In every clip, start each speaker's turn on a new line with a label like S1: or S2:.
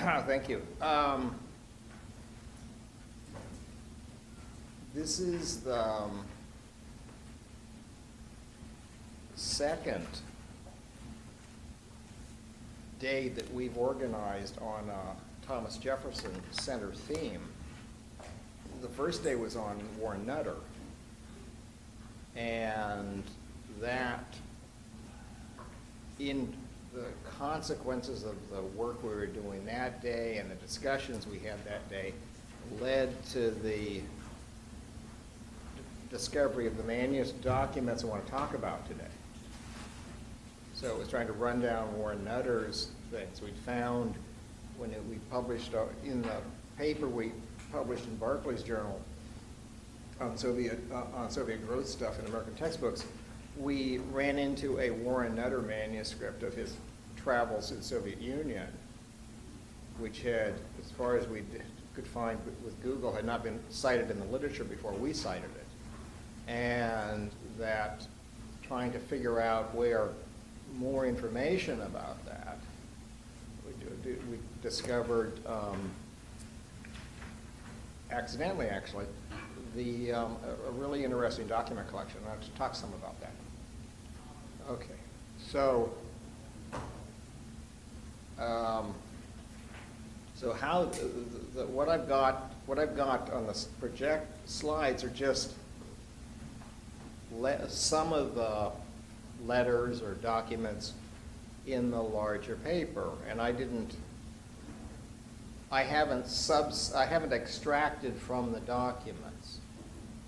S1: Thank you. This is the second day that we've organized on a Thomas Jefferson Center theme. The first day was on Warren Nutter, and that, in the consequences of the work we were doing that day and the discussions we had that day, led to the discovery of the manuscript documents I want to talk about today. So it was trying to run down Warren Nutter's things. We found when we published in the paper we published in Barclay's journal on Soviet growth stuff in American textbooks, we ran into a Warren Nutter manuscript of his travels in the Soviet Union, which had, as far as we could find with Google, had not been cited in the literature before we cited it. And that trying to figure out where more information about that, we discovered, accidentally actually, a really interesting document collection. I'll have to talk some about that. Okay, so how what I've got on the project slides are just some of the letters or documents in the larger paper, and I haven't extracted from the documents.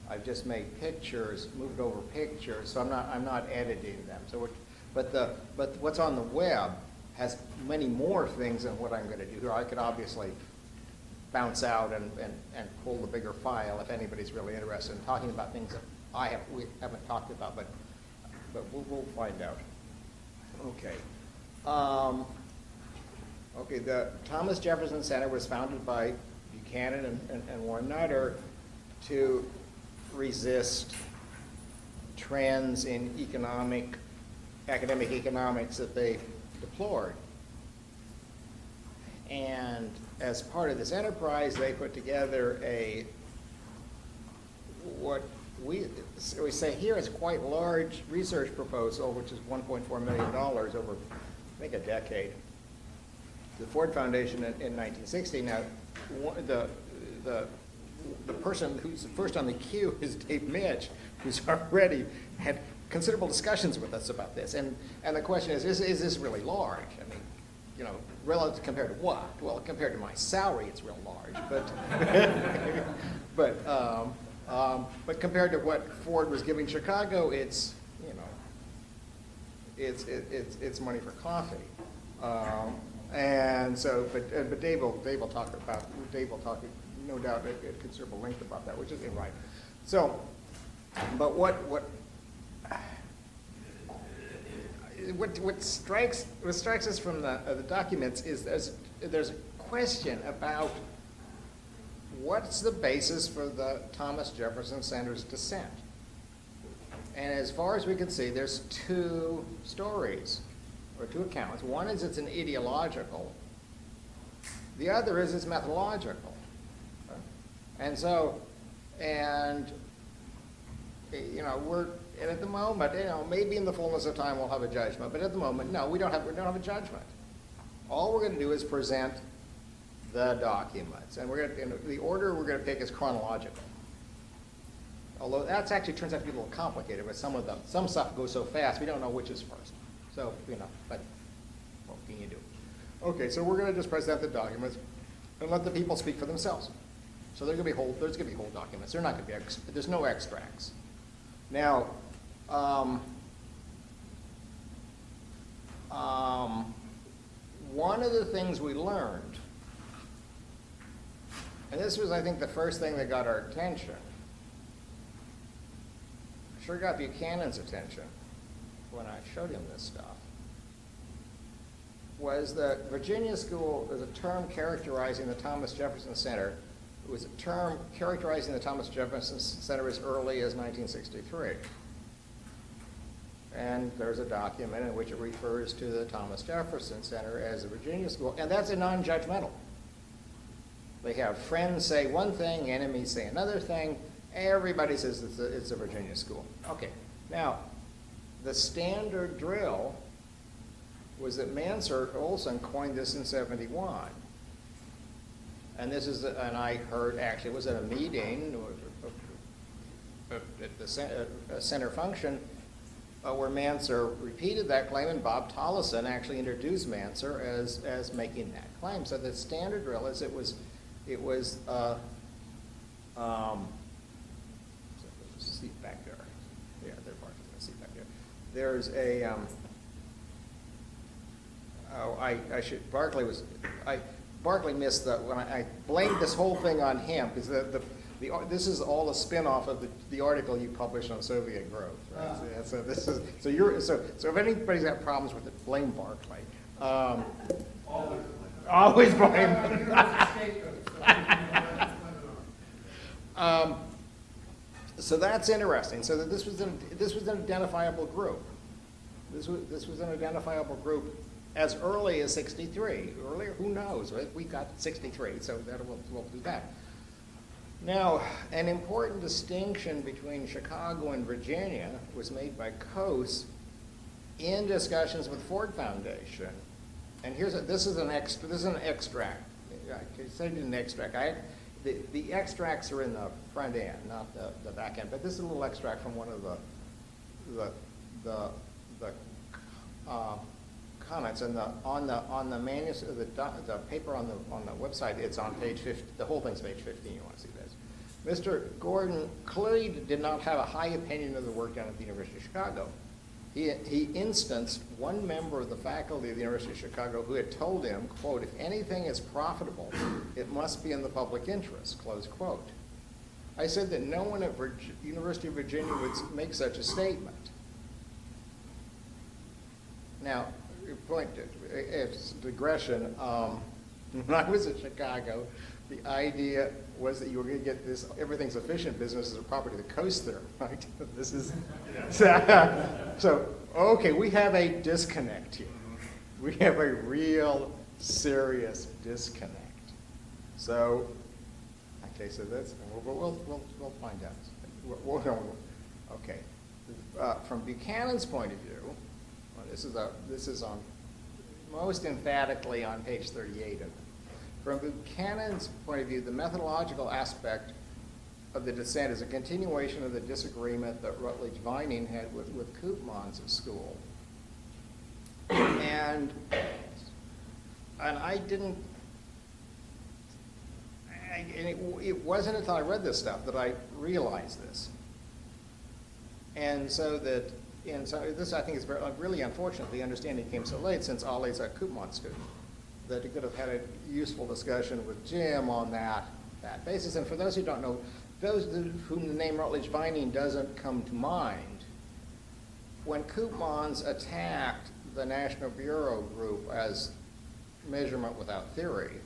S1: I've just made pictures, moved over pictures, so I'm not editing them. So, but what's on the web has many more things than what I'm going to do here. I could obviously bounce out and pull the bigger file if anybody's really interested in talking about things that we haven't talked about, but we'll find out. Okay. Okay, the Thomas Jefferson Center was founded by Buchanan and Warren Nutter to resist trends in academic economics that they deplored. And as part of this enterprise, they put together what we say here is quite large research proposal, which is $1.4 million over, I think, a decade. The Ford Foundation in 1960. Now, the person who's first on the queue is Dave Mitch, who's already had considerable discussions with us about this. And the question is this really large? I mean, you know, relative compared to what? Well, compared to my salary, it's real large. But compared to what Ford was giving Chicago, it's, you know, it's money for coffee. And so, but Dave will talk no doubt at considerable length about that, which is right. So, but what strikes us from the documents is there's a question about what's the basis for the Thomas Jefferson Center's dissent. And as far as we can see, there's two stories, or two accounts. One is it's an ideological. The other is it's methodological. And so, you know, and at the moment, you know, maybe in the fullness of time we'll have a judgment, but at the moment, no, we don't have a judgment. All we're going to do is present the documents, and the order we're going to pick is chronological. Although that actually turns out to be a little complicated, but some stuff goes so fast we don't know which is first. So, you know, but what can you do? Okay, so we're going to just present the documents and let the people speak for themselves. So there's going to be whole documents. They're not going to be there's no extracts. Now, one of the things we learned, and this was, I think, the first thing that got our attention, sure got Buchanan's attention when I showed him this stuff, was that Virginia School is a term characterizing the Thomas Jefferson Center. It was a term characterizing the Thomas Jefferson Center as early as 1963. And there's a document in which it refers to the Thomas Jefferson Center as the Virginia School, and that's a non-judgmental. They have friends say one thing, enemies say another thing. Everybody says it's a Virginia school. Okay, now, the standard drill was that Mansard Olson coined this in '71. And this is, and I heard, actually, it was at a meeting at the center function where Mansard repeated that claim, and Bob Tollison actually introduced Mansard as making that claim. So the standard drill is seat back there. Yeah, they're parking the seat back there. There's a, Barclay missed when I blamed this whole thing on him, because this is all a spin-off of the article you published on Soviet growth, right? So this is, so if anybody's got problems with it, blame Barclay. Always blame. So that's interesting. So that this was an identifiable group. This was an identifiable group as early as '63. Earlier, who knows? Right? We got '63, so we'll do that. Now, an important distinction between Chicago and Virginia was made by Coase in discussions with Ford Foundation. And this is an extract. I said an extract. The extracts are in the front end, not the back end. But this is a little extract from one of the comments. And on the manuscript, the paper on the website, it's on page 50. The whole thing's page 15. You want to see this? Mr. Gordon clearly did not have a high opinion of the work done at the University of Chicago. He instanced one member of the faculty of the University of Chicago who had told him, quote, "If anything is profitable, it must be in the public interest," close quote. I said that no one at University of Virginia would make such a statement. Now, it's digression. When I was at Chicago, the idea was that you were going to get this everything's efficient business as a property of the coast there, right? This is so okay. We have a disconnect here. We have a real serious disconnect. So okay, so that's we'll find out. Okay, from Buchanan's point of view, well, this is on most emphatically on page 38 of it. From Buchanan's point of view, the methodological aspect of the dissent is a continuation of the disagreement that Rutledge Vining had with Koopman's school. And it wasn't until I read this stuff that I realized this. And so this I think is really unfortunate. The understanding came so late, since Ollie's a Koopman student, that he could have had a useful discussion with Jim on that basis. And for those who don't know, those whom the name Rutledge Vining doesn't come to mind, when Koopmans attacked the National Bureau group as measurement without theory,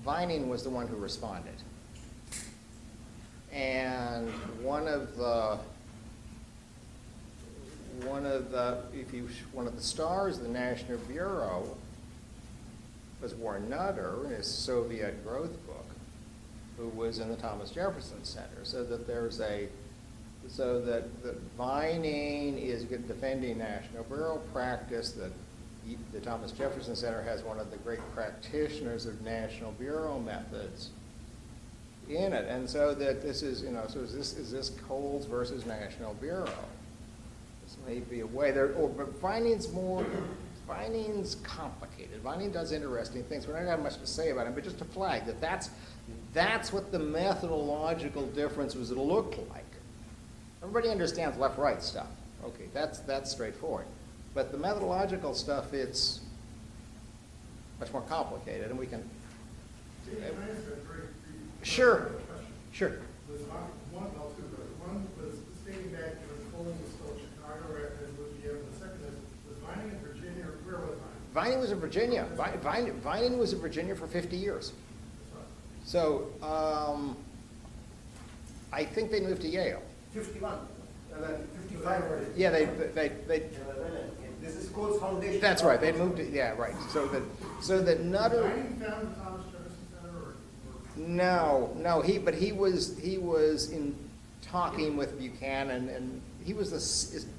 S1: Vining was the one who responded. And one of the stars of the National Bureau was Warren Nutter in his Soviet growth book, who was in the Thomas Jefferson Center. So that Vining is defending National Bureau practice, that the Thomas Jefferson Center has one of the great practitioners of National Bureau methods in it. And so that this is, so is this Coles versus National Bureau? This may be a way there, but Vining's complicated. Vining does interesting things. We don't have much to say about him, but just to flag that that's what the methodological difference was looked like. Everybody understands left-right stuff. Okay, that's straightforward. But the methodological stuff, it's much more complicated, and we can. Sure.
S2: One was stating back when Coles was still in Chicago, and Louisiana. The second is, was Vining in Virginia, or where was Vining?
S1: Vining was in Virginia. Vining was in Virginia for 50 years. So I think they moved to Yale.
S3: 51. 55.
S1: Yeah, they.
S3: This is Coles Foundation.
S1: That's right. They moved to, yeah, right. So that Nutter.
S2: Vining found the Thomas Jefferson Center, or
S1: No, but he was in talking with Buchanan, and he was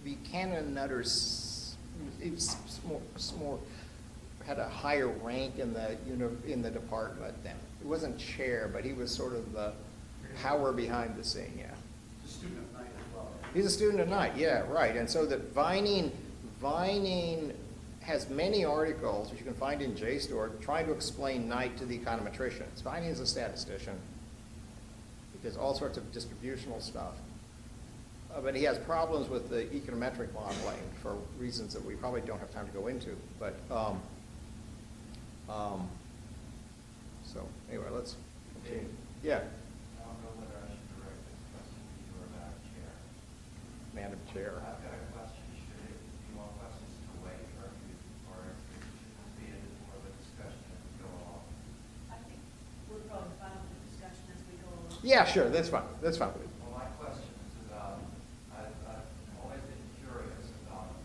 S1: Buchanan and Nutter's, he was more, had a higher rank in the department then. He wasn't chair, but he was sort of the power behind the scene, yeah.
S4: The student at night as well.
S1: He's a student at night, yeah, right. And so that Vining has many articles, which you can find in JSTOR, trying to explain night to the econometricians. Vining is a statistician. He does all sorts of distributional stuff. But he has problems with the econometric modeling for reasons that we probably don't have time to go into. But, so anyway, let's continue. Yeah,
S4: I don't know whether I should direct this question to you or Madam Chair.
S1: Madam Chair.
S4: I've got a question. Should it, do you want questions to wait, or should it be more of a discussion as we go along?
S5: I think we're probably fine with the discussion as we go along.
S1: Yeah, sure, that's fine, that's fine.
S4: Well, my question is about, I've always been curious about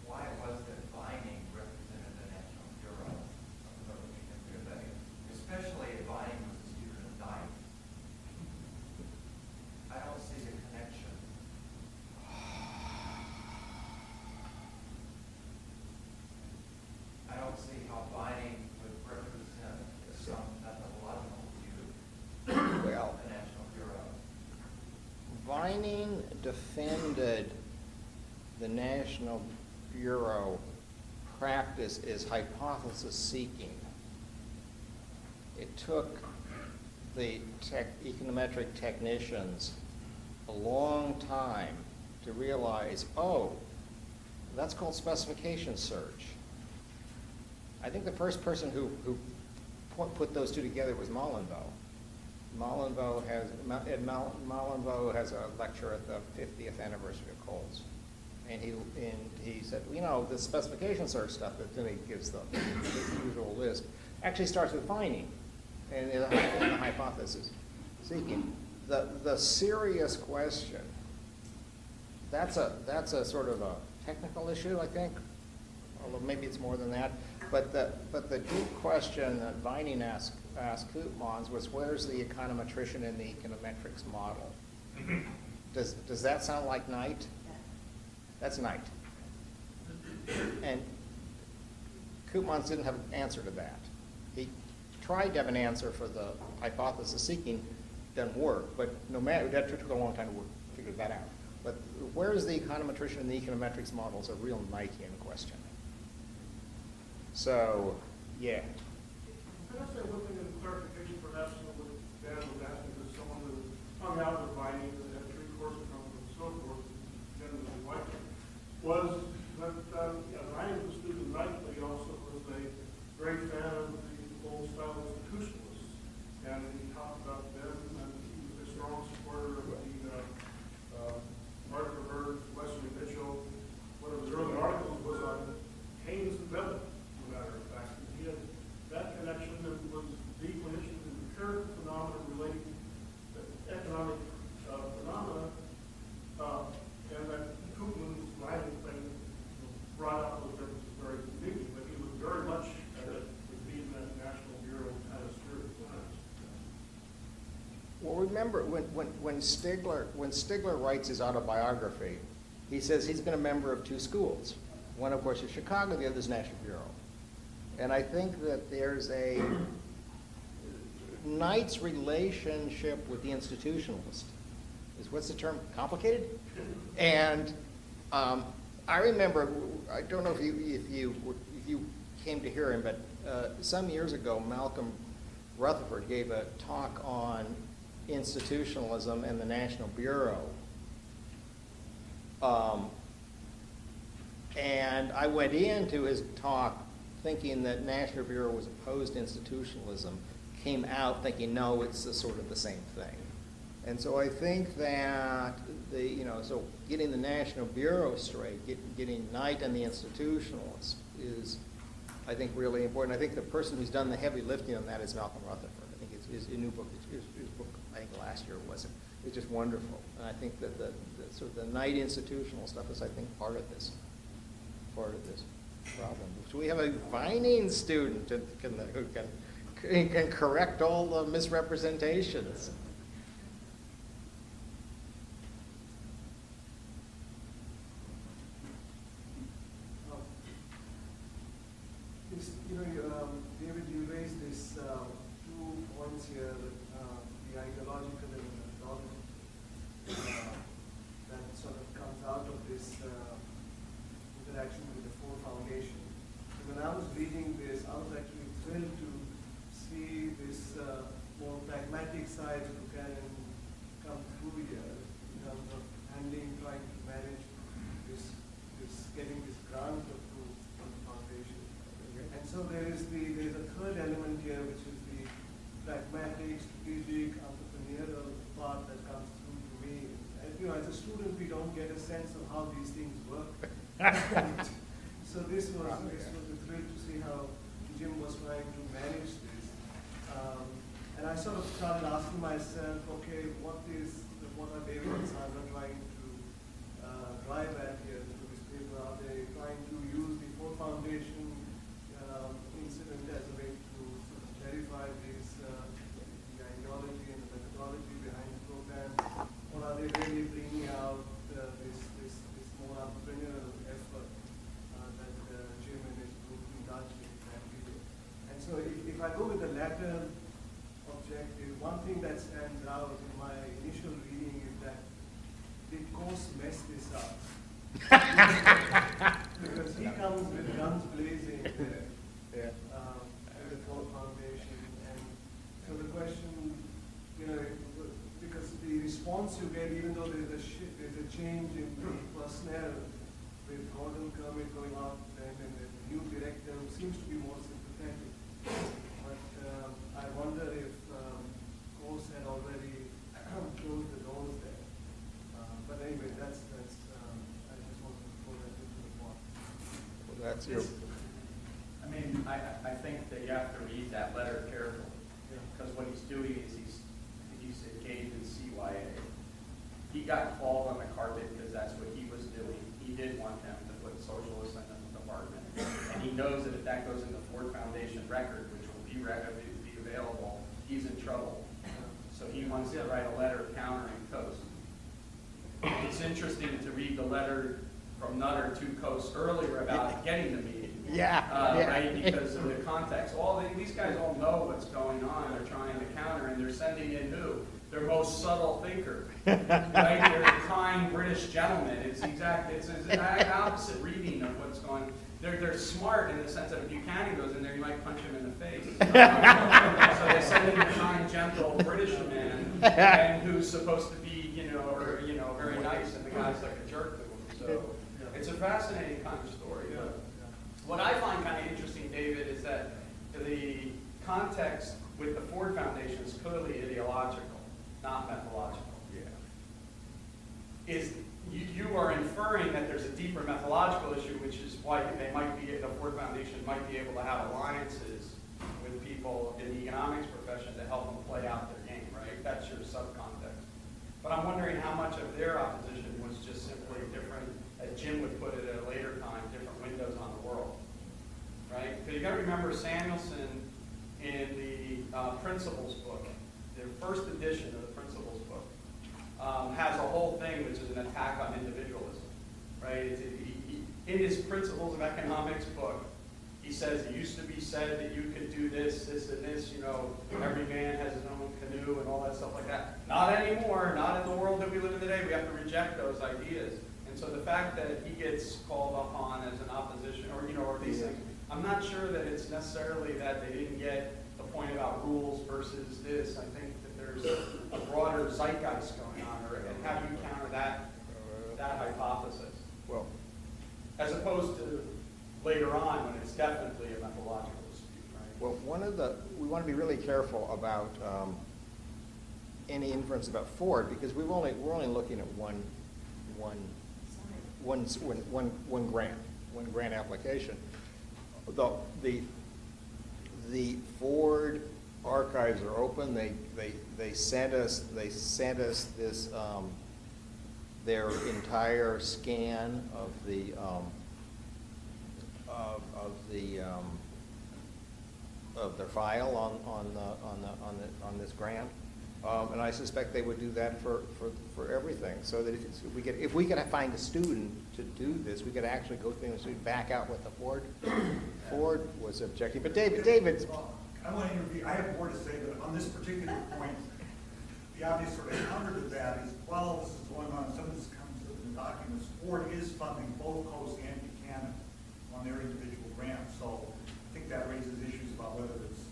S4: why it was that Vining represented the National Bureau of Levy, especially if Vining was a student of night. I don't see the connection. I don't see how Vining would represent some methodological view
S1: Well,
S4: of the National Bureau.
S1: Vining defended the National Bureau practice is hypothesis seeking. It took the econometric technicians a long time to realize, oh, that's called specification search. I think the first person who put those two together was Mollenvaux. Mollenvaux has a lecture at the 50th anniversary of Coles. And he said, you know, the specification search stuff that then he gives the usual list actually starts with Vining and the hypothesis seeking. The serious question, that's a sort of a technical issue, I think, although maybe it's more than that. But the deep question that Vining asked Koopmans was, where's the econometrician in the econometrics model? Does that sound like night? That's night. And Koopmans didn't have an answer to that. He tried to have an answer for the hypothesis seeking, didn't work, but no matter, that took a long time to figure that out. But where is the econometrician in the econometrics model is a real Knightian question. So, yeah.
S2: Can I say one thing in clarification perhaps on what Dan was asking, because someone who hung out with Vining and had 3 courses from and so forth, generally liked it, was that Vining was a student of night, but he also was a great fan of the old style institutionalists. And he talked about them, and he was a strong supporter of the Martha Bird, Wesley Mitchell. One of his early articles was on Haynes and Bevan, as a matter of fact. And he had that connection and was deeply interested in empirical phenomena relating to economic phenomena, and that Koopman's writing thing brought out those differences very uniquely, but he was very much at it with being that National Bureau kind of spirit at times.
S1: Well, remember, when Stigler writes his autobiography, he says he's been a member of 2 schools. One, of course, is Chicago, the other is National Bureau. And I think that there's a Knight's relationship with the institutionalist is, what's the term, complicated? And I remember, I don't know if you came to hear him, but some years ago, Malcolm Rutherford gave a talk on institutionalism and the National Bureau. And I went into his talk thinking that National Bureau was opposed to institutionalism, came out thinking, no, it's sort of the same thing. And so I think that so getting the National Bureau straight, getting Knight and the institutionalist is, I think, really important. I think the person who's done the heavy lifting on that is Malcolm Rutherford. I think his new book, his book, I think last year was just wonderful. And I think that the sort of the Knight institutional stuff is, I think, part of this problem. So we have a Vining student who can and correct all the misrepresentations.
S3: David, you raised this 2 points here, the ideological and methodological, that sort of comes out of this interaction with the Ford Foundation. And when I was reading this, I was actually thrilled to see this more pragmatic side to kind of come through here in terms of handling, trying to manage this getting this grant approved from the foundation. And so there's a third element here, which is the pragmatic, strategic, entrepreneurial part that comes through to me. And, as a student, we don't get a sense of how these things work. So this was a thrill to see how Jim was trying to manage this. And I sort of started asking myself, okay, what are David and Sandra trying to drive at here through this paper? Are they trying to use the Ford Foundation incident as a way to sort of clarify this, the ideology and the methodology behind the program? Or are they really bringing out this more entrepreneurial effort that Jim and his group indulged in that video? And so if I go with the latter objective, one thing that stands out in my initial reading is that did Coase mess this up? Because he comes with guns blazing there. With the Ford Foundation. And so the question, because the response you get, even though there's a change in the personnel with Gordon Kermit going out and the new director who seems to be more sympathetic. But I wonder if Coase had already closed the doors there. But anyway, that's I just wanted to throw that into the pot.
S1: Well, that's your,
S6: I mean, I think that you have to read that letter carefully, because what he's doing is he's engaged in CYA. He got called on the carpet because that's what he was doing. He didn't want them to put socialists in the department. And he knows that if that goes in the Ford Foundation record, which will be available, he's in trouble. So he wants to write a letter countering Coase. It's interesting to read the letter from Nutter to Coase earlier about getting the meeting. Right, because of the context. These guys all know what's going on. They're trying to counter, and they're sending in who? Their most subtle thinker, right? They're kind British gentlemen. It's an opposite reading of what's going on. They're smart in the sense that if Buchanan goes in there, you might punch him in the face. So they send in a kind, gentle British man, and who's supposed to be, very nice, and the guy's like a jerk to him. So it's a fascinating kind of story. What I find kind of interesting, David, is that the context with the Ford Foundation is clearly ideological, not methodological. You are inferring that there's a deeper methodological issue, which is why the Ford Foundation might be able to have alliances with people in the economics profession to help them play out their game, right? That's your subcontext. But I'm wondering how much of their opposition was just simply different, as Jim would put it at a later time, different windows on the world, right? Because you got to remember Samuelson in the Principles book, the first edition of the Principles book, has a whole thing which is an attack on individualism, right? In his Principles of Economics book, he says it used to be said that you could do this, this, and this, every man has his own canoe and all that stuff like that. Not anymore, not in the world that we live in today. We have to reject those ideas. And so the fact that he gets called upon as an opposition, or these things, I'm not sure that it's necessarily that they didn't get the point about rules versus this. I think that there's a broader zeitgeist going on, and how do you counter that hypothesis?
S1: well,
S6: As opposed to later on when it's definitely a methodological dispute, right?
S1: well, we want to be really careful about any inference about Ford, because we're only looking at one grant application. The Ford archives are open. They sent us this their entire scan of the of their file on this grant. And I suspect they would do that for everything, so that if we could find a student to do this, we could actually go through and back out what the Ford was objecting. But David.
S7: I want to interview, I have more to say, but on this particular point, the obvious sort of counter to that is, while this is going on, some of this comes up in the documents, Ford is funding both Coast and Buchanan on their individual grants, so I think that raises issues about whether it's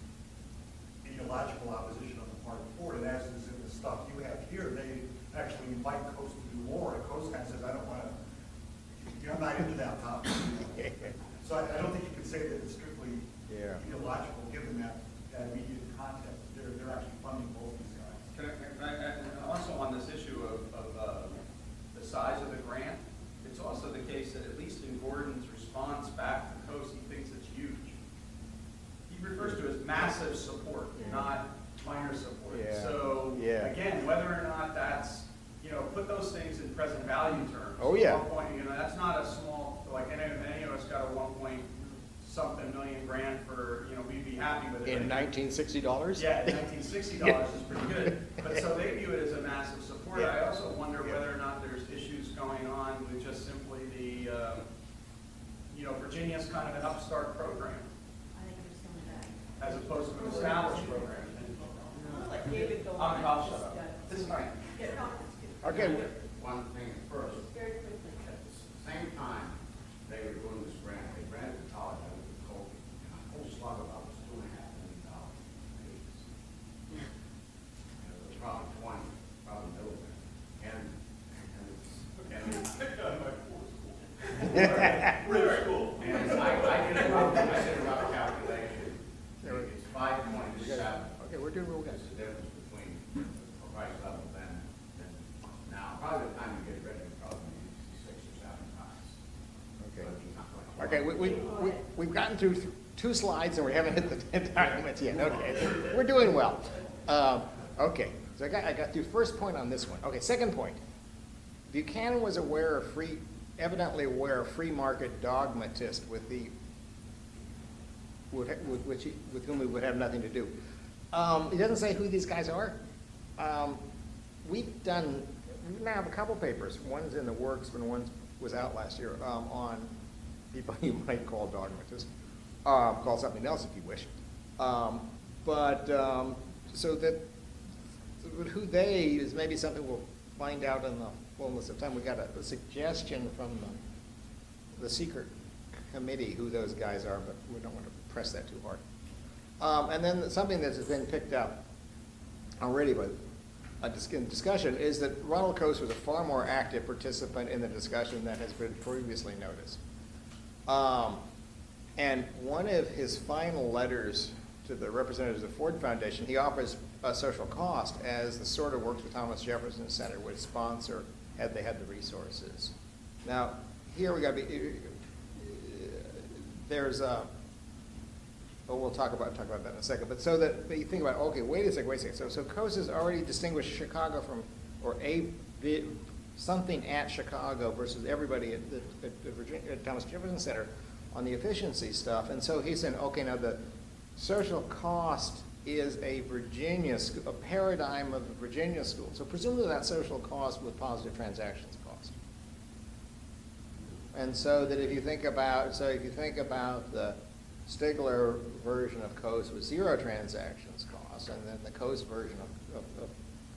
S7: ideological opposition on the part of Ford, and as is in the stuff you have here, they actually invite Coast to do more, and Coast kind of says, I don't want to, I'm not into that topic. So I don't think you can say that it's strictly ideological, given that immediate context. They're actually funding both these guys.
S6: And also on this issue of the size of the grant, it's also the case that at least in Gordon's response back to Coast, he thinks it's huge. He refers to it as massive support, not minor support.
S1: Yeah.
S6: So again, whether or not that's, put those things in present value terms.
S1: Oh, yeah.
S6: 1 point, that's not a small, like any of us got a 1 point something million grant for, we'd be happy with it.
S1: In $1960?
S6: Yeah, $1960 is pretty good. But so they view it as a massive support.
S1: Yeah.
S6: I also wonder whether or not there's issues going on with just simply the, Virginia's kind of an upstart program
S5: I think there's some of that.
S6: as opposed to an established program.
S5: I'll let David go on.
S6: I'll shut up. This is fine.
S5: Get on.
S1: Okay.
S8: One thing first,
S5: Very quickly.
S8: at the same time they were doing this grant, they granted the college, I went to Colby, and a whole slug about was $2.5 million. It was probably 20, probably middle of it. And I did a rough calculation. It's 5.7.
S1: Okay, we're doing real good.
S8: That's the difference between the price level then and now. Probably the time you get ready, probably 6 or 7 times.
S1: Okay.
S8: But it's not like-
S1: Okay, we've gotten through 2 slides and we haven't hit the documents yet. Okay, we're doing well. Okay, so I got through first point on this one. Okay, second point. Buchanan was evidently aware of free market dogmatist with whom we would have nothing to do. It doesn't say who these guys are. We now have a couple papers. One's in the works, and one was out last year on people you might call dogmatists. Call something else if you wish. So that who they is maybe something we'll find out in the fullness of time. We got a suggestion from the secret committee who those guys are, but we don't want to press that too hard. And then something that's been picked up already by in discussion is that Ronald Coase was a far more active participant in the discussion than has been previously noticed. And one of his final letters to the representatives of the Ford Foundation, he offers a social cost as the sort of work the Thomas Jefferson Center would sponsor had they had the resources. Now, here we got to be, there's a, we'll talk about that in a second. But so that you think about, okay, wait a second. So Coase has already distinguished Chicago from, or something at Chicago versus everybody at the Thomas Jefferson Center on the efficiency stuff. And so he's saying, okay, now the social cost is a paradigm of a Virginia school. So presumably that social cost with positive transactions cost. And so that if you think about the Stigler version of Coase with 0 transactions cost, and then the Coase version of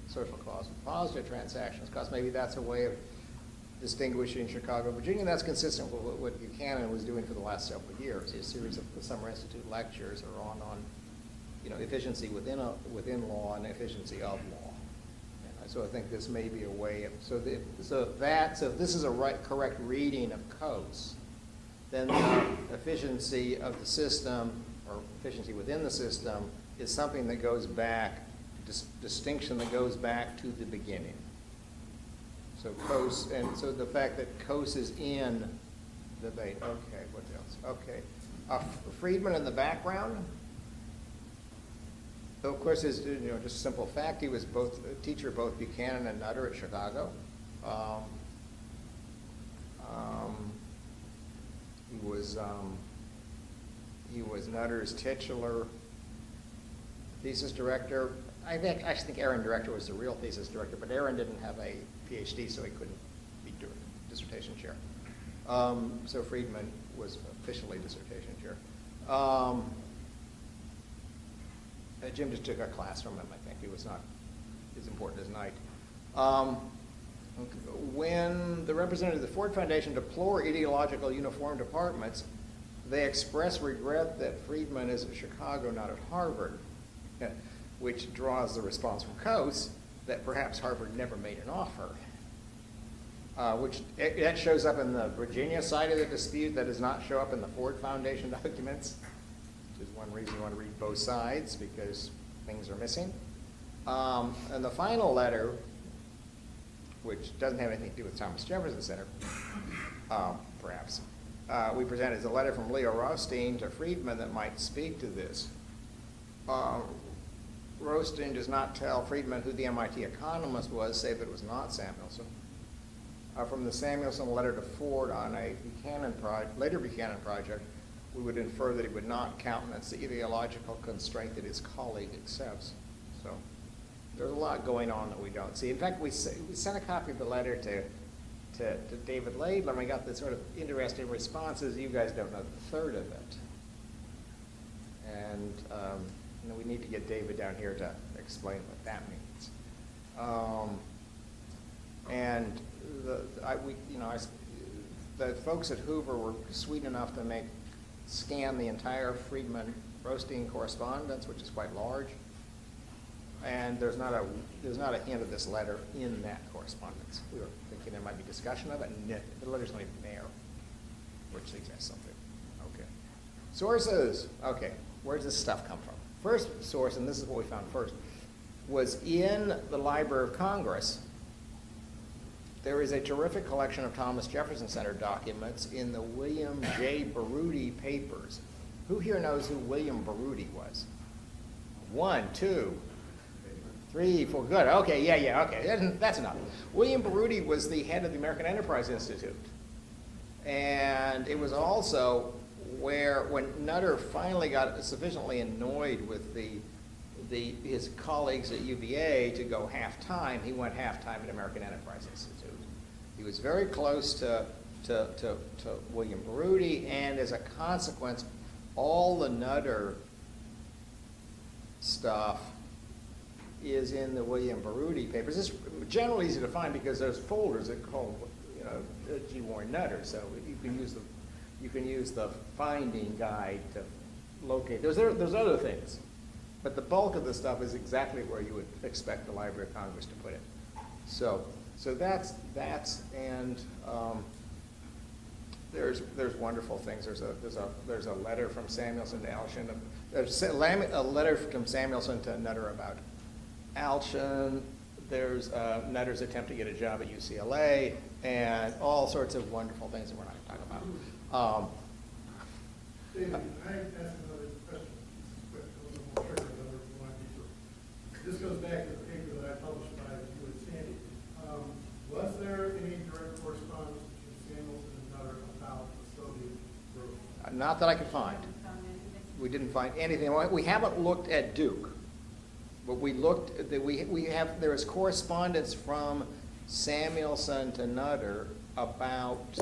S1: social cost with positive transactions cost, maybe that's a way of distinguishing Chicago, Virginia. And that's consistent with what Buchanan was doing for the last several years. A series of the Summer Institute lectures are on efficiency within law and efficiency of law. And so I think this may be a way of if this is a correct reading of Coase, then the efficiency of the system or efficiency within the system is something that goes back, distinction that goes back to the beginning. So Coase, and so the fact that Coase is in the debate. Okay, what else? Okay, Friedman in the background. So of course, is just a simple fact. He was both a teacher, both Buchanan and Nutter at Chicago. He was Nutter's titular thesis director. I actually think Aaron Director was the real thesis director, but Aaron didn't have a PhD, so he couldn't be dissertation chair. So Friedman was officially dissertation chair. Jim just took a class from him, I think. He was not as important as Knight. When the representatives of the Ford Foundation deplore ideological uniform departments, they express regret that Friedman is at Chicago, not at Harvard, which draws the response from Coase that perhaps Harvard never made an offer. That shows up in the Virginia side of the dispute. That does not show up in the Ford Foundation documents, which is one reason you want to read both sides, because things are missing. And the final letter, which doesn't have anything to do with Thomas Jefferson Center, perhaps, we present as a letter from Leo Rothstein to Friedman that might speak to this. Rothstein does not tell Friedman who the MIT economist was, save that it was not Samuelson. From the Samuelson letter to Ford on a later Buchanan project, we would infer that he would not countenance the ideological constraint that his colleague accepts. So there's a lot going on that we don't see. In fact, we sent a copy of the letter to David Laidler, and we got this sort of interesting responses. You guys don't know the third of it. And we need to get David down here to explain what that means. The folks at Hoover were sweet enough to scan the entire Friedman-Rothstein correspondence, which is quite large. And there's not a hint of this letter in that correspondence. We were thinking there might be discussion of it, and the letter's not even there, which suggests something. Okay. Sources. Okay, where does this stuff come from? First source, and this is what we found first, was in the Library of Congress. There is a terrific collection of Thomas Jefferson Center documents in the William J. Baruti papers. Who here knows who William Baruti was? 1, 2, 3, 4, good, okay, yeah, okay, that's enough. William Baruti was the head of the American Enterprise Institute. And it was also where, when Nutter finally got sufficiently annoyed with his colleagues at UVA to go half-time, he went half-time at American Enterprise Institute. He was very close to William Baruti, and as a consequence, all the Nutter stuff is in the William Baruti papers. It's generally easy to find because there's folders that call, G. Warren Nutter, so you can use the finding guide to locate. There's other things, but the bulk of the stuff is exactly where you would expect the Library of Congress to put it. So that's and there's wonderful things. There's a letter from Samuelson to Alshin. There's a letter from Samuelson to Nutter about Alshin. There's Nutter's attempt to get a job at UCLA, and all sorts of wonderful things that we're not going to talk about.
S2: David, can I ask another question? Quick, a little more trigger, another one deeper. This goes back to the paper that I published by you and Sandy. Was there any direct correspondence between Samuelson and Nutter about the Soviet growth?
S1: Not that I could find.
S5: Found anything?
S1: We didn't find anything. We haven't looked at Duke, but we looked at there is correspondence from Samuelson to Nutter about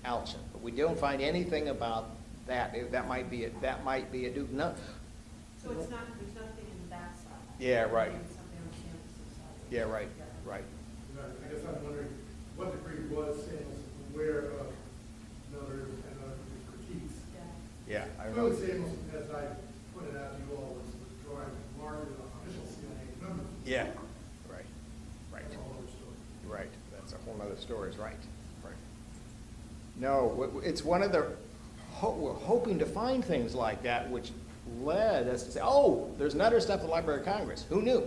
S1: Alshin, but we don't find anything about that. That might be a Duke. No.
S5: So it's not, there's nothing in that side?
S1: Yeah, right.
S5: Maybe something on Samuelson's side.
S1: Yeah, right.
S2: I guess I'm wondering, what degree was Samuelson aware of Nutter and other critiques?
S5: Yeah.
S1: Yeah, I
S2: Clearly,
S1: know.
S2: Samuelson, as I pointed out to you all, was drawing larger than official CIA numbers.
S1: Yeah, right.
S2: That's a whole other story.
S1: Right, that's a whole nother story, right. No, it's one of the, we're hoping to find things like that, which led us to say, oh, there's Nutter stuff at the Library of Congress. Who knew?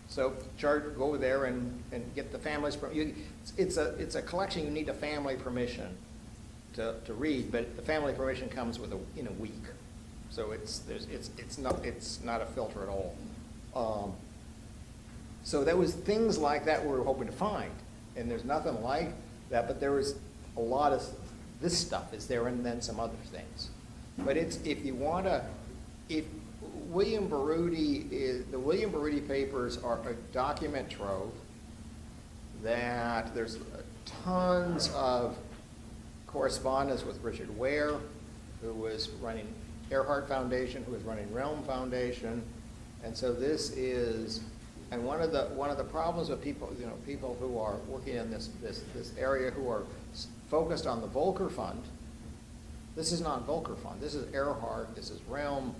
S1: So go over there and get the family's, it's a collection you need a family permission to read, but the family permission comes in a week. So it's not a filter at all. So that was things like that we were hoping to find, and there's nothing like that, but there was a lot of, this stuff is there and then some other things. But if William Baruti the William Baruti papers are a document trove that there's tons of correspondence with Richard Ware, who was running Earhart Foundation, who was running Realm Foundation. And so this is, and one of the problems with people, people who are working in this area who are focused on the Volcker Fund, this is not Volcker Fund, this is Earhart, this is Realm,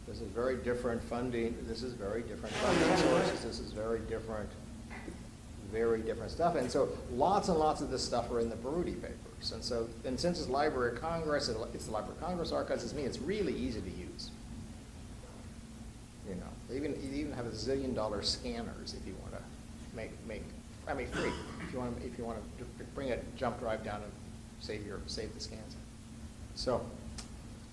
S1: this is very different funding, this is very different funding sources, this is very different stuff. And so lots and lots of this stuff are in the Baruti papers. And so, and since it's Library of Congress, it's the Library of Congress archives, it's really easy to use. They even have $1 zillion scanners if you want to free, if you want to bring a jump drive down and save the scans. So,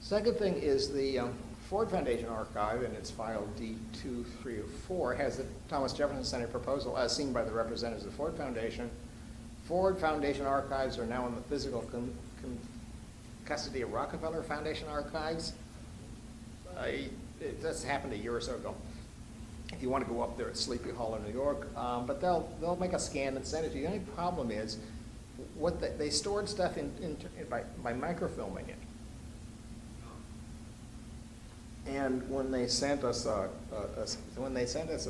S1: second thing is the Ford Foundation archive, and it's file D2304, has the Thomas Jefferson Center proposal as seen by the representatives of the Ford Foundation. Ford Foundation archives are now in the physical custody of Rockefeller Foundation archives. This happened a year or so ago. If you want to go up there at Sleepy Hollow, New York, but they'll make a scan and send it to you. The only problem is they stored stuff by microfilming it. And when they sent us a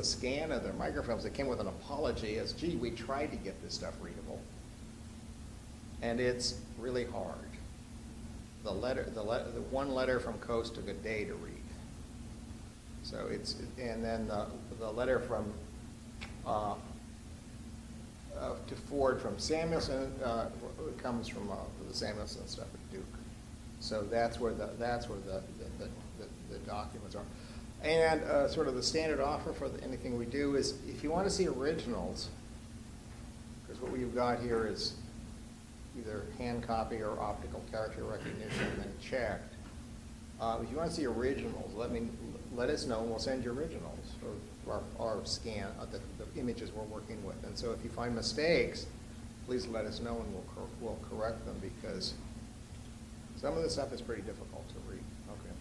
S1: scan of their microfilms, it came with an apology as, gee, we tried to get this stuff readable, and it's really hard. The one letter from Coast took a day to read. So and then the letter from to Ford from Samuelson comes from the Samuelson stuff at Duke. So that's where the documents are. And sort of the standard offer for anything we do is, if you want to see originals, because what we've got here is either hand copy or optical character recognition and then checked. If you want to see originals, let us know and we'll send you originals or our scan of the images we're working with. And so if you find mistakes, please let us know and we'll correct them, because some of the stuff is pretty difficult to read. Okay.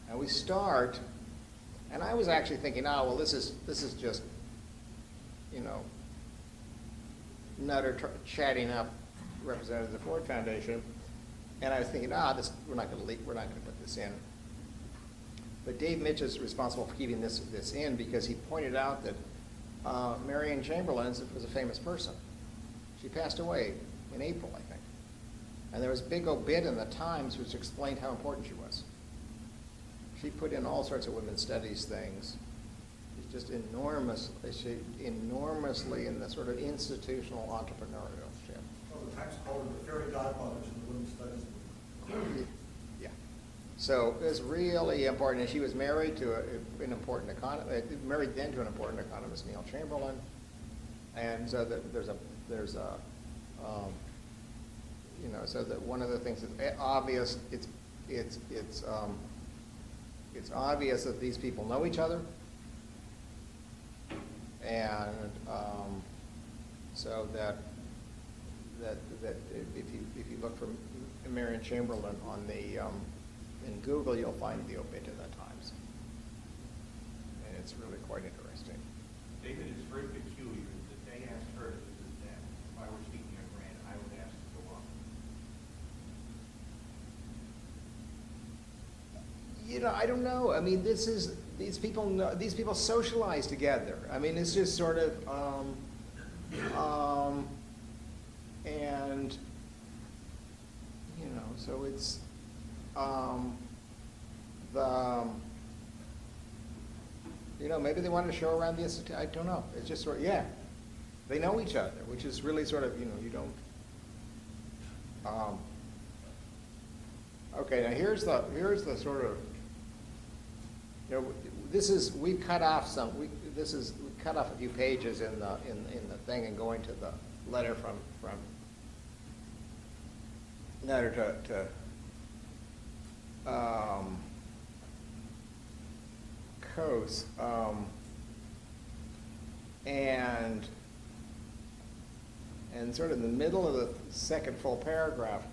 S1: And we start, and I was actually thinking, well, this is just, Nutter chatting up representatives of the Ford Foundation, and I was thinking, we're not going to put this in. But Dave Mitch is responsible for keeping this in, because he pointed out that Marion Chamberlain was a famous person. She passed away in April, I think. And there was a big obit in the Times which explained how important she was. She put in all sorts of women's studies things. She's just enormously in the sort of institutional entrepreneurship.
S7: Well, the Times called her the fairy godmother to the women's studies.
S1: Yeah. So it's really important. And she was married to an important economist, Neil Chamberlain. And so so that one of the things that's obvious, it's obvious that these people know each other, and so that if you look for Marion Chamberlain on in Google, you'll find the obit in the Times, and it's really quite interesting.
S8: David, it's very peculiar that they asked her to do that. If I were speaking a grant, I would ask to go up.
S1: I don't know. I mean, these people socialize together. I mean, it's just sort of, and so it's maybe they wanted to show around the institute. I don't know. It's just sort of, they know each other, which is really sort of, you don't. Okay, now here's the sort of. We cut off a few pages in the thing and going to the letter from Nutter to Coase, and sort of in the middle of the second full paragraph,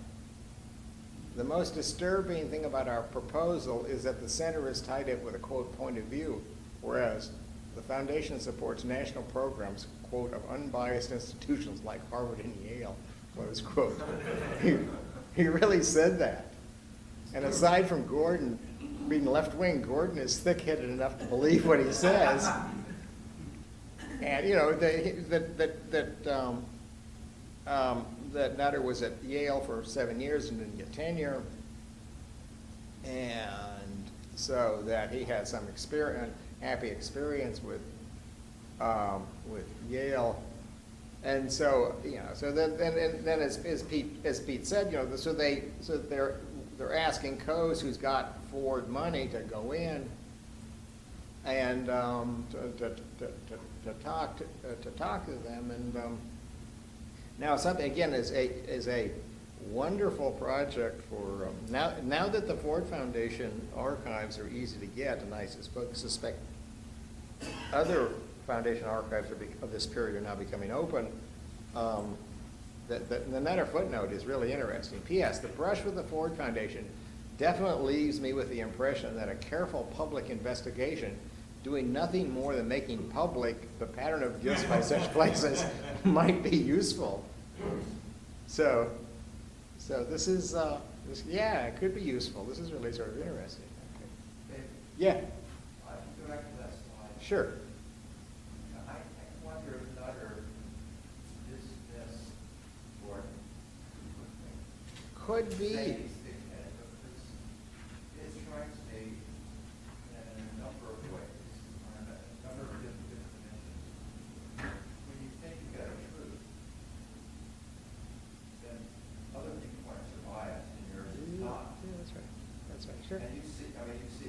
S1: The most disturbing thing about our proposal is that the center is tied up with a quote point of view, whereas the foundation supports national programs, quote, of unbiased institutions like Harvard and Yale, close quote. He really said that. And aside from Gordon being left-wing, Gordon is thick-headed enough to believe what he says. And, you know, that Nutter was at Yale for 7 years and didn't get tenure. And so that he had some happy experience with Yale. And so, you know, so then as Pete said, you know, so they're asking Coase, who's got Ford money, to go in and to talk to them. And now something again is a wonderful project for now that the Ford Foundation archives are easy to get, and I suspect other foundation archives of this period are now becoming open. The Nutter footnote is really interesting. P.S. The brush with the Ford Foundation definitely leaves me with the impression that a careful public investigation doing nothing more than making public the pattern of gifts by such places might be useful. So this is, yeah, it could be useful. This is really sort of interesting. Okay. Yeah,
S4: Go back to that slide.
S1: sure.
S4: I wonder if Nutter dismissed or
S1: Could be.
S4: It strikes me in a number of ways, on a number of different dimensions. When you think you got a truth, then other viewpoints are biased and yours is not.
S1: Yeah, that's right. That's right. Sure.
S4: And you see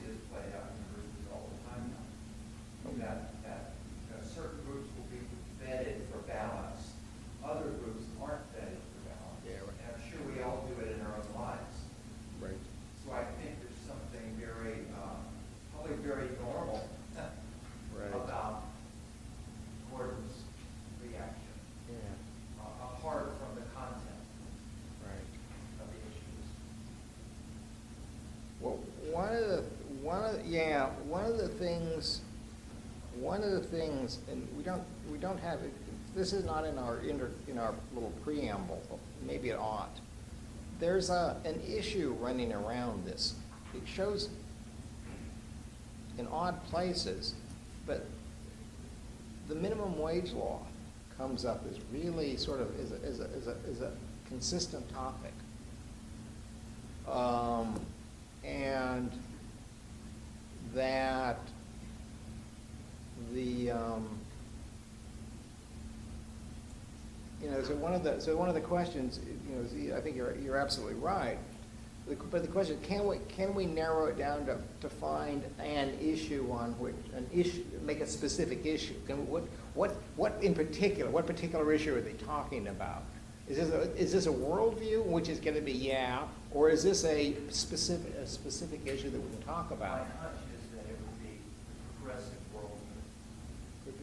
S4: this play out in universities all the time now. That certain groups will be vetted for balance, other groups aren't vetted for balance.
S1: Yeah, right.
S4: And I'm sure we all do it in our own lives.
S1: Right.
S4: So I think there's something very, probably very normal
S1: Right.
S4: about Gordon's reaction,
S1: Yeah.
S4: apart from the content
S1: Right.
S4: of the issues.
S1: Well, one of the things, and we don't have it. This is not in our little preamble. Maybe it ought. There's an issue running around this. It shows in odd places, but the minimum wage law comes up as really sort of is a consistent topic. And that so one of the questions, I think you're absolutely right. But the question, can we narrow it down to find an issue on which make a specific issue? What in particular? What particular issue are they talking about? Is this a worldview, which is going to be or is this a specific issue that we can talk
S4: My
S1: about?
S4: hunch is that it would be progressive worldview.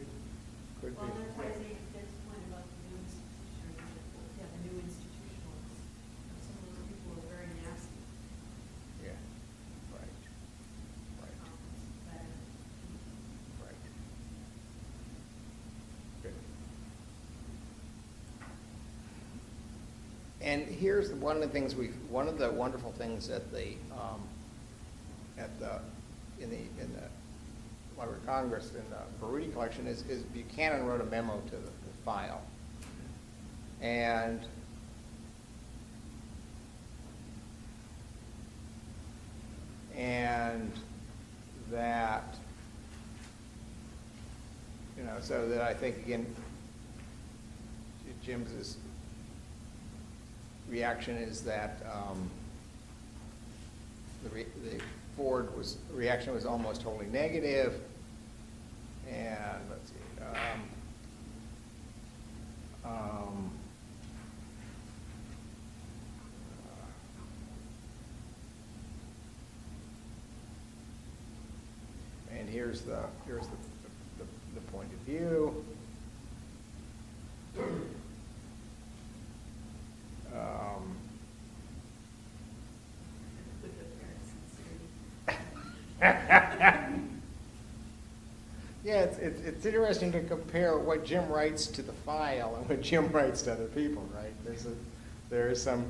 S1: Could
S5: Well,
S1: be.
S5: that's why I say Dick's point about the new institution, the new institutionalists. Some of those people are very nasty.
S1: Yeah. Right. Right.
S5: That
S1: Right. Good. And here's one of the things one of the wonderful things in the Library of Congress in the Peruti collection is Buchanan wrote a memo to the file. And that, so that I think, again, Jim's reaction is that the Ford reaction was almost wholly negative, and let's see, and here's the point of view. Yeah, it's interesting to compare what Jim writes to the file and what Jim writes to other people, right? There's some,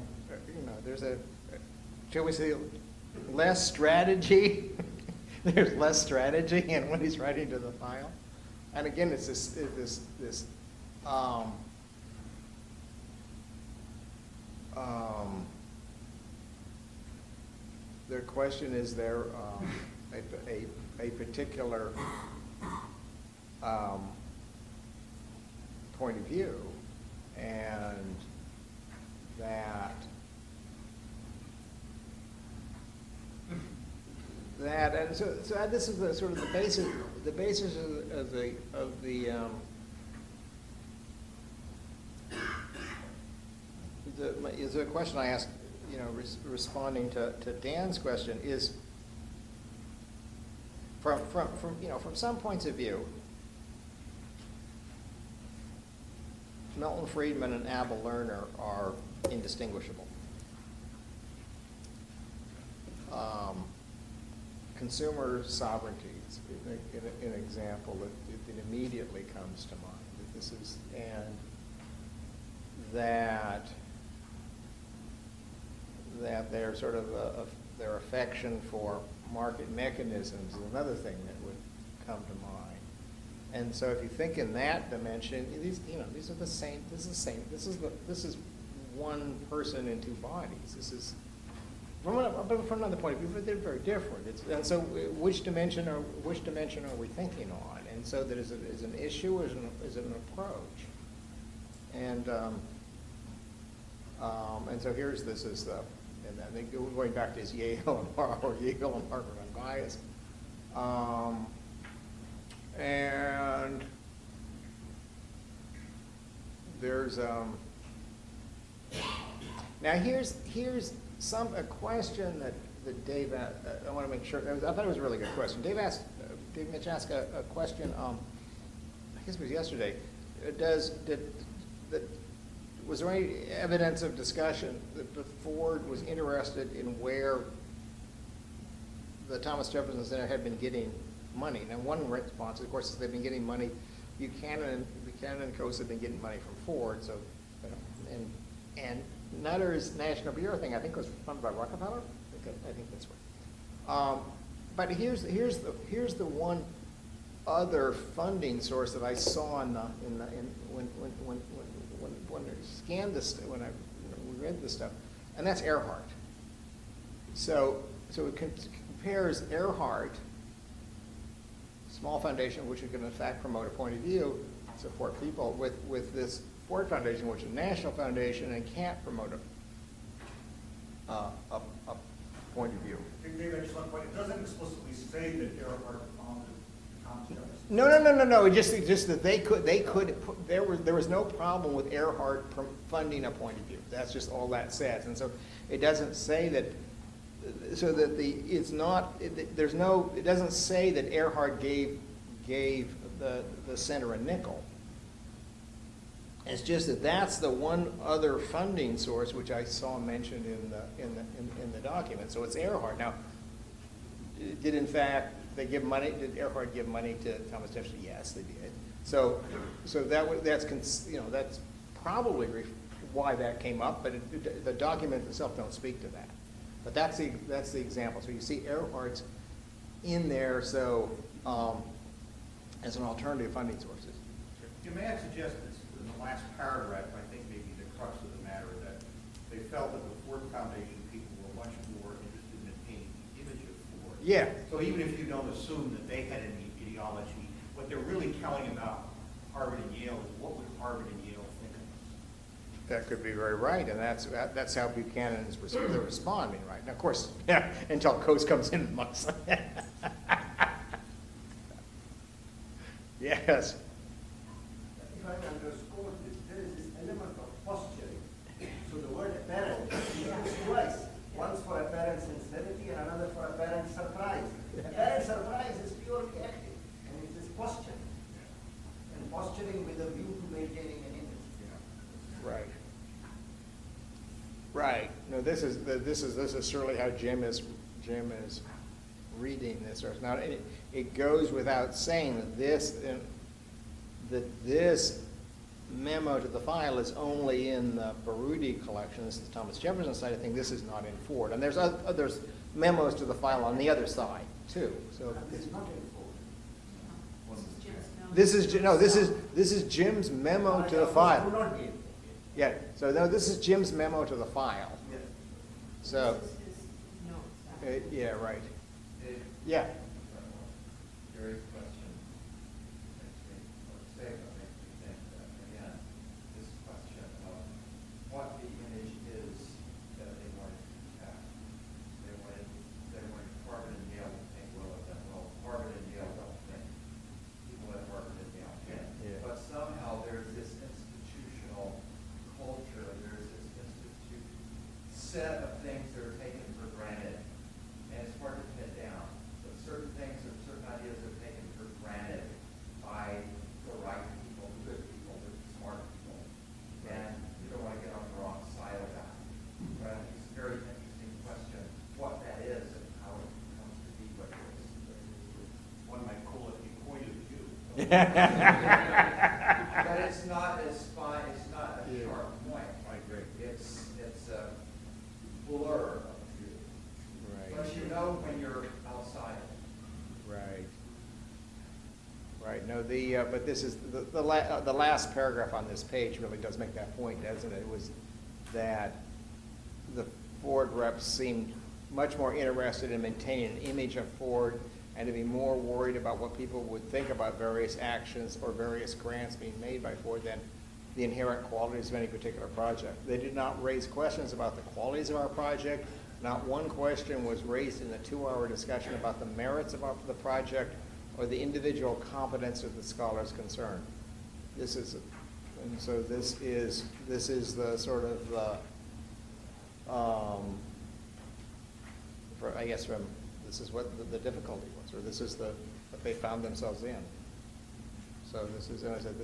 S1: there's a, shall we say, less strategy. There's less strategy in what he's writing to the file. And again, it's their question is there a particular point of view, and and so this is the sort of the basis of the question I asked, responding to Dan's question is from some points of view, Milton Friedman and Abel Lerner are indistinguishable. Consumer sovereignty is an example that immediately comes to mind. That this is, and that their sort of their affection for market mechanisms is another thing that would come to mind. And so, if you think in that dimension, these are the same. This is one person in two bodies. This is from another point of view, but they're very different. And so, which dimension are we thinking on? And so, that is an issue, or is it an approach? And so here's this is the, and I think going back to his Yale and Harvard unbiased. And there's now here's a question that Dave asked. I want to make sure. I thought it was a really good question. Dave Mitch asked a question. I guess it was yesterday. Was there any evidence of discussion that Ford was interested in where the Thomas Jefferson Center had been getting money? Now, one response, of course, is they've been getting money. Buchanan and Coase have been getting money from Ford. So, and Nutter's National Bureau thing, I think, was funded by Rockefeller. I think that's right. But here's the one other funding source that I saw when I scanned this, when I read this stuff, and that's Earhart. So it compares Earhart, small foundation, which is going to in fact promote a point of view, support people, with this Ford Foundation, which is a national foundation and can't promote a point of view.
S7: Maybe I just want to point, it doesn't explicitly say that Earhart founded Thomas Jefferson.
S1: No. It's just that they could. There was no problem with Earhart funding a point of view. That's just all that says. And so it doesn't say that. So that it's not. There's no. It doesn't say that Earhart gave the center a nickel. It's just that that's the one other funding source which I saw mentioned in the document. So it's Earhart. Now, did in fact they give money? Did Earhart give money to Thomas Jefferson? Yes, they did. So that's probably why that came up. But the document itself don't speak to that. But that's the example. So you see Earhart's in there. So as an alternative funding sources.
S8: You may have suggested in the last paragraph, I think maybe the crux of the matter, that they felt that the Ford Foundation people were much more interested in painting the image of Ford.
S1: Yeah.
S8: So even if you don't assume that they had any ideology, what they're really telling about Harvard and Yale is what would Harvard and Yale think of us?
S1: That could be very right, and that's how Buchanan's responding, right? Now, of course, until Coase comes in amongst them. Yes.
S9: If I underscore this, there is this element of posturing. So the word apparent is used twice. Once for apparent sincerity and another for apparent surprise. Apparent surprise is purely active, and it is posturing. And posturing with a view to maintaining an image.
S1: Right. Right. No, this is certainly how Jim is reading this, or it's not, it goes without saying that this memo to the file is only in the Baruti collection. This is the Thomas Jefferson side. I think this is not in Ford. And there's others memos to the file on the other side too. So
S9: This is not in
S5: This is Jim's notes.
S1: this is Jim's memo to the
S9: Will
S1: file.
S9: not be in.
S1: Yeah. So no, this is Jim's memo to the file.
S9: Yes.
S1: So
S5: This is his notes.
S1: yeah, right.
S4: Dave,
S1: Yeah.
S4: Jerry's question makes me, or statement makes me think that, again, this question of what the image is that they wanted to protect. They wanted Harvard and Yale to think well of them. Well, Harvard and Yale don't think. People at Harvard and Yale think.
S1: Yeah.
S4: But somehow there's this institutional culture, there's this set of things that are taken for granted. And it's hard to pin it down. But certain things or certain ideas are taken for granted by the right people, the good people, the smart people. And you don't want to get on the wrong side of that. But it's a very interesting question, what that is and how it comes to be what it is.
S8: One might call it a point of view.
S4: But it's not as fine, it's not a
S1: Yeah.
S4: sharp point.
S8: I agree.
S4: It's a blur of view. But you know when you're outside.
S1: Right. Right, no, but this is, the last paragraph on this page really does make that point, doesn't it? It was that the Ford reps seemed much more interested in maintaining an image of Ford and to be more worried about what people would think about various actions or various grants being made by Ford than the inherent qualities of any particular project. They did not raise questions about the qualities of our project. Not one question was raised in the 2-hour discussion about the merits of the project or the individual competence of the scholars concerned. This is, and so this is the sort of the, I guess this is what the difficulty was, or this is what they found themselves in. So this is, as I said,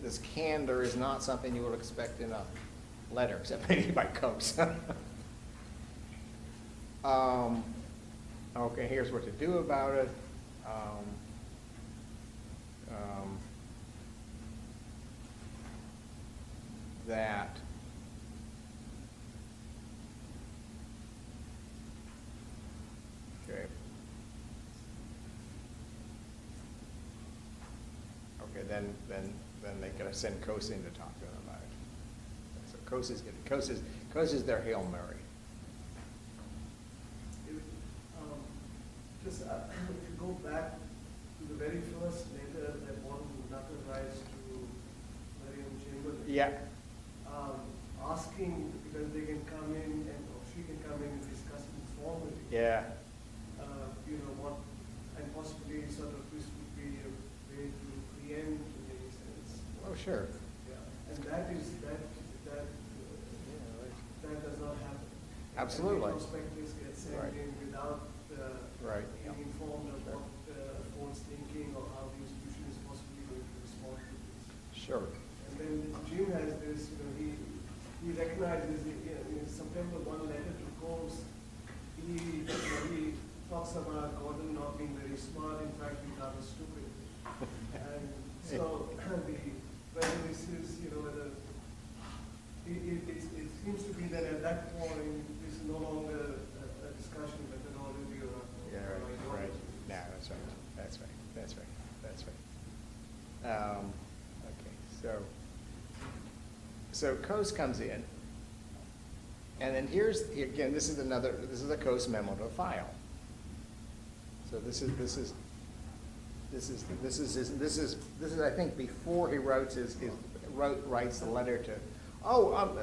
S1: this candor is not something you would expect in a letter, except maybe by Coates. Okay, here's what to do about it. That okay. Okay, then they gotta send Coase in to talk to them about it. So Coase is their Hail Mary.
S3: Just, if you go back to the very first letter that one Nutter writes to Miriam Chamberlain.
S1: Yeah.
S3: Asking, because they can come in and, or she can come in and discuss informally.
S1: Yeah.
S3: You know, what, and possibly sort of this would be a way to preempt in any sense.
S1: Oh, sure.
S3: Yeah, and that does not happen.
S1: Absolutely.
S3: And the prospectus gets sent
S1: Right.
S3: in without
S1: Right.
S3: being informed of what Ford's thinking or how the institution is possibly going to respond to this.
S1: Sure.
S3: And then Jim has this, you know, he recognizes in September 1 letter to Coase, he talks about Gordon not being very smart, in fact, he's rather stupid. And so whether this is, you know, whether it seems to be that at that point, this is no longer a discussion methodology or a
S1: Yeah, right. No, that's right. Okay, so Coase comes in, and then here's, again, this is a Coase memo to a file. So this is I think before he writes writes the letter to, on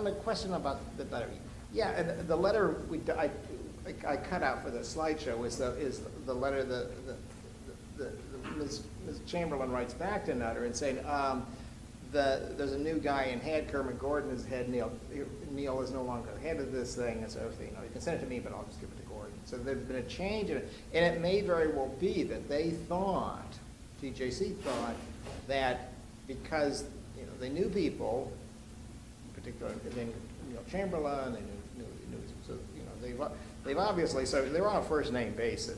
S1: the question about the letter, yeah, and the letter I cut out for the slideshow is the letter the Ms. Chamberlain writes back to Nutter and saying, there's a new guy in head, Kermit Gordon is head, Neil is no longer the head of this thing, and so you can send it to me, but I'll just give it to Gordon. So there's been a change in it, and it may very well be that they thought, TJC thought, that because they knew people, in particular, they knew Chamberlain, they knew so they've obviously, so they're on a first name basis.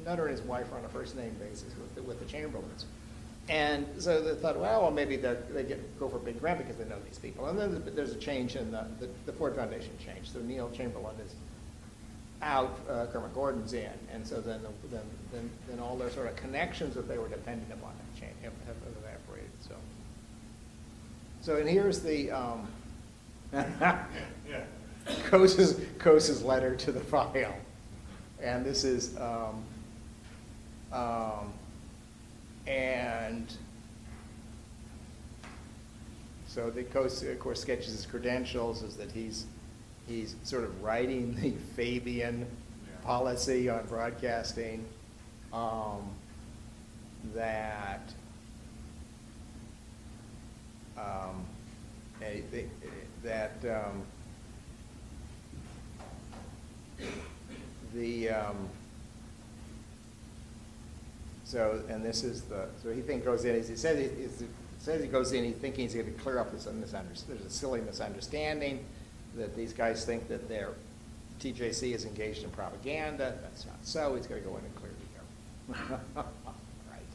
S1: Nutter and his wife are on a first name basis with the Chamberlains. And so they thought, well, maybe they go for a big grant because they know these people. And then there's a change in the Ford Foundation changed. So Neil Chamberlain is out, Kermit Gordon's in, and so then all their sort of connections that they were dependent upon have evaporated. So and here's the
S7: Yeah.
S1: Coase's letter to the file, and this is and so the Coase, of course, sketches his credentials is that he's sort of writing the Fabian policy on broadcasting, so, and this is so he goes in, he says he goes in, he's thinking he's going to clear up this misunderstanding. There's a silly misunderstanding that these guys think that their TJC is engaged in propaganda. That's not so. He's going to go in and clear the air. Right.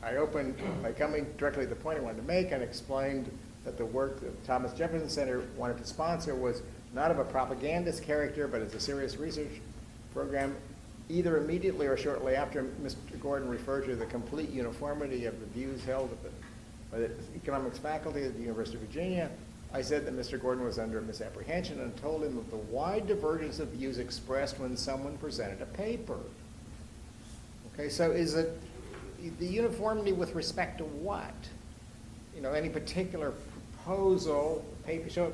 S1: I opened by coming directly to the point I wanted to make and explained that the work that Thomas Jefferson Center wanted to sponsor was not of a propagandist character, but as a serious research program. Either immediately or shortly after Mr. Gordon referred to the complete uniformity of the views held by the economics faculty at the University of Virginia, I said that Mr. Gordon was under misapprehension and told him of the wide divergence of views expressed when someone presented a paper. Okay, so is it the uniformity with respect to what? You know, any particular proposal, paper, you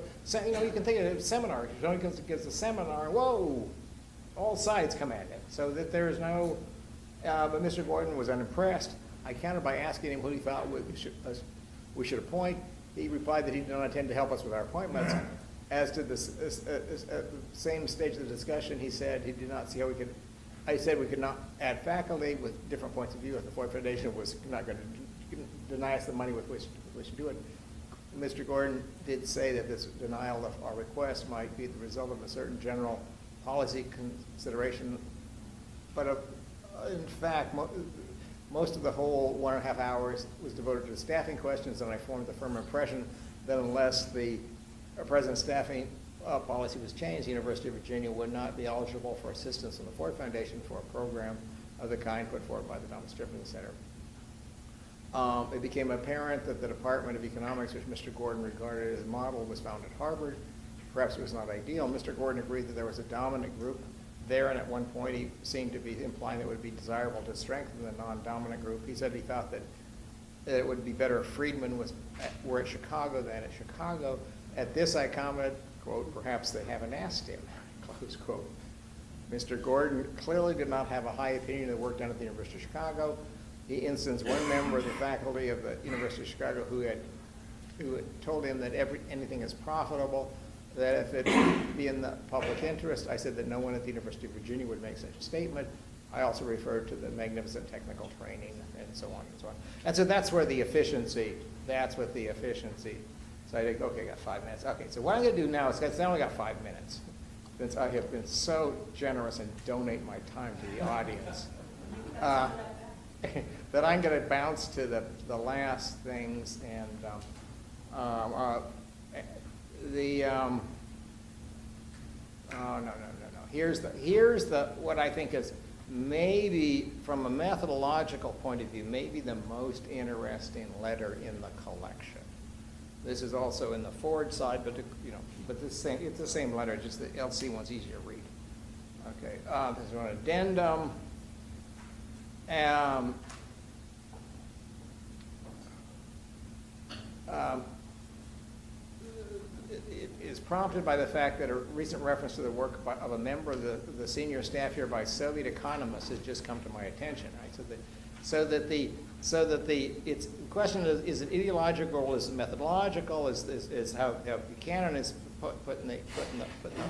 S1: can think of a seminar. If someone gives a seminar, whoa, all sides come at it. So that there is no, but Mr. Gordon was unimpressed. I countered by asking him who he thought we should appoint. He replied that he did not intend to help us with our appointments. As to the same stage of the discussion, he said he did not see how I said we could not add faculty with different points of view if the Ford Foundation was not going to deny us the money with which to do it. Mr. Gordon did say that this denial of our request might be the result of a certain general policy consideration, but in fact, most of the whole 1.5 hours was devoted to staffing questions, and I formed the firm impression that unless the present staffing policy was changed, the University of Virginia would not be eligible for assistance from the Ford Foundation for a program of the kind put forward by the Thomas Jefferson Center. It became apparent that the Department of Economics, which Mr. Gordon regarded as a model, was found at Harvard. Perhaps it was not ideal. Mr. Gordon agreed that there was a dominant group there, and at one point he seemed to be implying that it would be desirable to strengthen the non-dominant group. He said he thought that it would be better if Friedman were at Chicago than at Chicago. At this I commented, quote, perhaps they haven't asked him, close quote. Mr. Gordon clearly did not have a high opinion of the work done at the University of Chicago. He instanced one member of the faculty of the University of Chicago who had told him that anything is profitable, that if it would be in the public interest. I said that no one at the University of Virginia would make such a statement. I also referred to the magnificent technical training and so on and so on. And so that's where the efficiency, so I think, okay, I got 5 minutes. Okay, so what I'm going to do now is, because I only got 5 minutes, since I have been so generous and donate my time to the audience, that I'm going to bounce to the last things and Here's what I think is maybe, from a methodological point of view, maybe the most interesting letter in the collection. This is also in the Ford side, but it's the same letter, just the LC one's easier to read. Okay, there's one addendum. It is prompted by the fact that a recent reference to the work of a member of the senior staff here by Soviet economists has just come to my attention. Right, so that the question is it ideological, is it methodological, is how Buchanan is putting the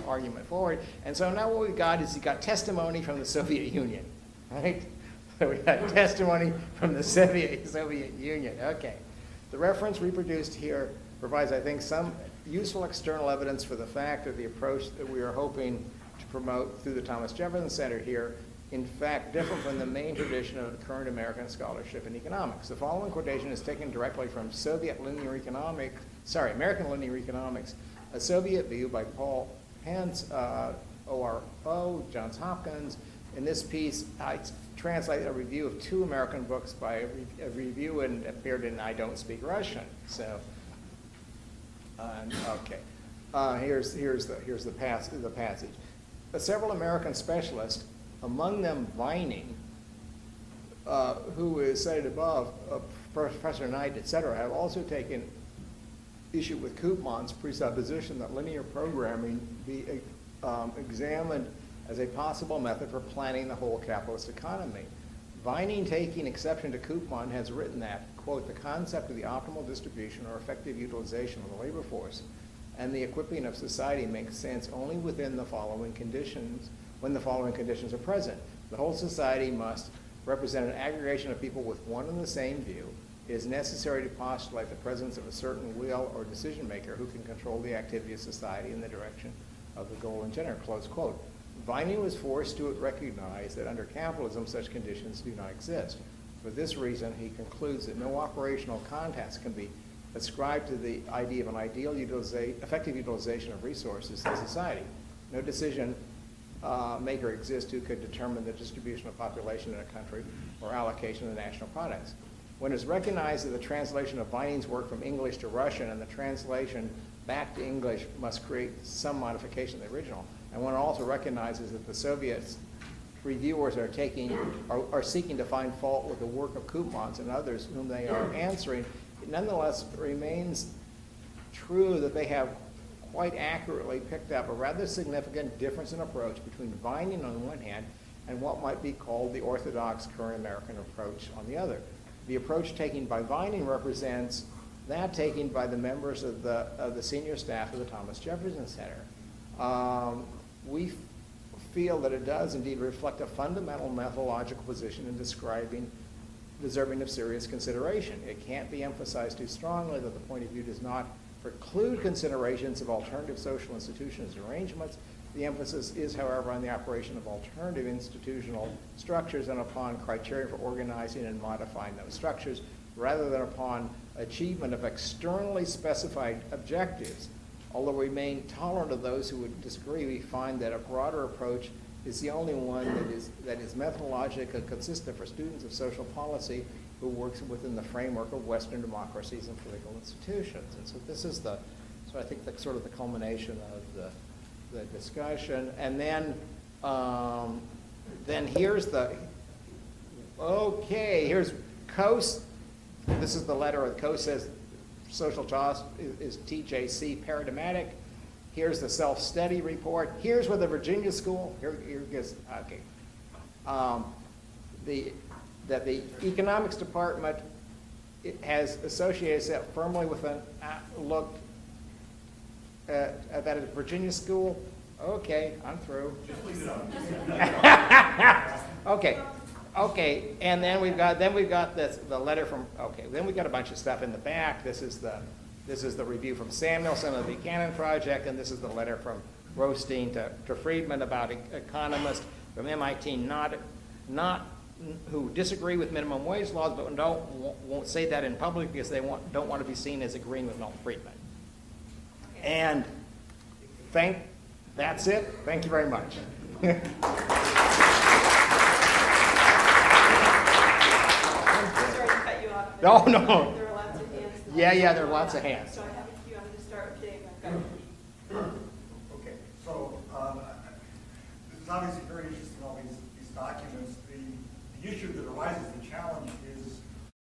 S1: argument forward. And so now what we've got is you got testimony from the Soviet Union, right? So we got testimony from the Soviet Union. Okay, the reference reproduced here provides, I think, some useful external evidence for the fact that the approach that we are hoping to promote through the Thomas Jefferson Center here, in fact, differ from the main tradition of current American scholarship in economics. The following quotation is taken directly from American Linear Economics, a Soviet view by Paul Hentz, ORO, Johns Hopkins. In this piece, I translate a review of 2 American books by a review and appeared in I Don't Speak Russian. So, okay, here's the passage. Several American specialists, among them Vining, who is cited above, Professor Knight, etc., have also taken issue with Koopman's presupposition that linear programming be examined as a possible method for planning the whole capitalist economy. Vining, taking exception to Koopman, has written that, quote, the concept of the optimal distribution or effective utilization of the labor force and the equipping of society makes sense only within the following conditions, when the following conditions are present. The whole society must represent an aggregation of people with one and the same view. It is necessary to postulate the presence of a certain will or decision maker who can control the activity of society in the direction of the goal in general, close quote. Vining was forced to recognize that under capitalism such conditions do not exist. For this reason, he concludes that no operational context can be ascribed to the idea of an ideal effective utilization of resources in society. No decision maker exists who could determine the distribution of population in a country or allocation of the national products. When it's recognized that the translation of Vining's work from English to Russian and the translation back to English must create some modification of the original, and one also recognizes that the Soviets reviewers are seeking to find fault with the work of Koopmans and others whom they are answering, it nonetheless remains true that they have quite accurately picked up a rather significant difference in approach between Vining on one hand and what might be called the orthodox current American approach on the other. The approach taken by Vining represents that taken by the members of the senior staff of the Thomas Jefferson Center. We feel that it does indeed reflect a fundamental methodological position in describing deserving of serious consideration. It can't be emphasized too strongly that the point of view does not preclude considerations of alternative social institutions and arrangements. The emphasis is, however, on the operation of alternative institutional structures and upon criteria for organizing and modifying those structures, rather than upon achievement of externally specified objectives. Although we remain tolerant of those who would disagree, we find that a broader approach is the only one that is methodologically consistent for students of social policy who works within the framework of Western democracies and political institutions. And so this is I think the sort of the culmination of the discussion. And then here's here's Coase. This is the letter of Coase says social justice is TJC paradigmatic. Here's the self-study report. Here's where the Virginia School, here is, okay. That the economics department has associated itself firmly with an look at that at Virginia School. Okay, I'm through.
S8: Just leave it up.
S1: Okay, and then we've got the letter from, then we've got a bunch of stuff in the back. This is the review from Samuelson of the Buchanan Project, and this is the letter from Rothstein to Friedman about economists from MIT not who disagree with minimum wage laws, but won't say that in public because they don't want to be seen as agreeing with Milton Friedman. And that's it. Thank you very much.
S5: Sorry to cut you off. but
S1: No, no.
S5: There are lots of hands.
S1: Yeah, there are lots of hands.
S5: So I have a few. I'm going to start with Dave. I've got
S7: Okay, so this is obviously